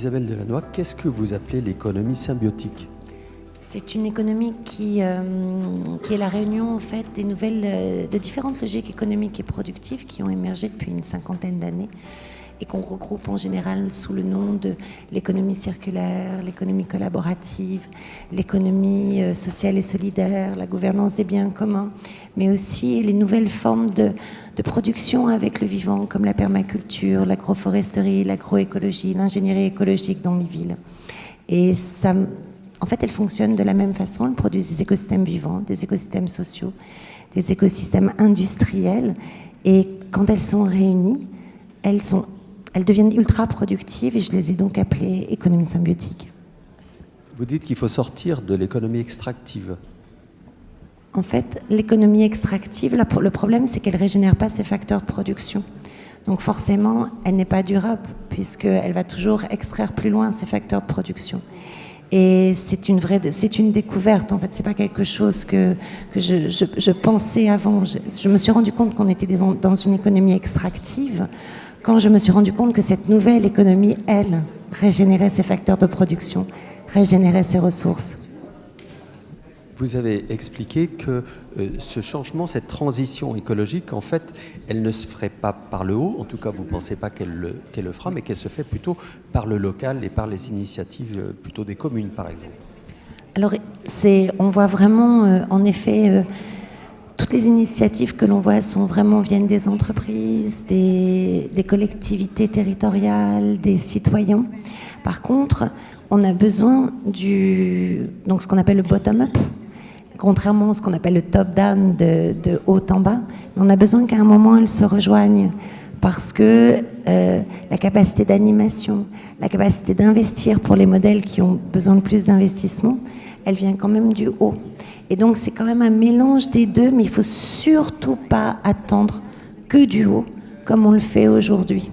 Isabelle Delannoy, qu'est-ce que vous appelez l'économie symbiotique ? C'est une économie qui est la réunion en fait de différentes logiques économiques et productives qui ont émergé depuis une cinquantaine d'années et qu'on regroupe en général sous le nom de l'économie circulaire, l'économie collaborative, l'économie sociale et solidaire, la gouvernance des biens communs, mais aussi les nouvelles formes de production avec le vivant comme la permaculture, l'agroforesterie, l'agroécologie, l'ingénierie écologique dans les villes. Et ça... En fait, elles fonctionnent de la même façon. Elles produisent des écosystèmes vivants, des écosystèmes sociaux, des écosystèmes industriels. Et quand elles sont réunies, elles deviennent ultra productives et je les ai donc appelées économies symbiotiques. Vous dites qu'il faut sortir de l'économie extractive. En fait, l'économie extractive, le problème, c'est qu'elle ne régénère pas ses facteurs de production. Donc forcément, elle n'est pas durable puisqu'elle va toujours extraire plus loin ses facteurs de production. Et c'est une découverte. En fait, c'est pas quelque chose que je pensais avant. Je me suis rendu compte qu'on était dans une économie extractive quand je me suis rendu compte que cette nouvelle économie, elle, régénérait ses facteurs de production, régénérait ses ressources. Vous avez expliqué que ce changement, cette transition écologique, en fait, elle ne se ferait pas par le haut. En tout cas, vous ne pensez pas qu'elle le fera, mais qu'elle se fait plutôt par le local et par les initiatives plutôt des communes, par exemple. Alors, on voit vraiment, en effet, toutes les initiatives que l'on voit viennent des entreprises, des collectivités territoriales, des citoyens. Par contre, on a besoin donc ce qu'on appelle le bottom-up. Contrairement à ce qu'on appelle le top-down de haut en bas, on a besoin qu'à un moment elles se rejoignent parce que la capacité d'animation, la capacité d'investir pour les modèles qui ont besoin de plus d'investissement, elle vient quand même du haut. Et donc c'est quand même un mélange des deux, mais il ne faut surtout pas attendre que du haut comme on le fait aujourd'hui.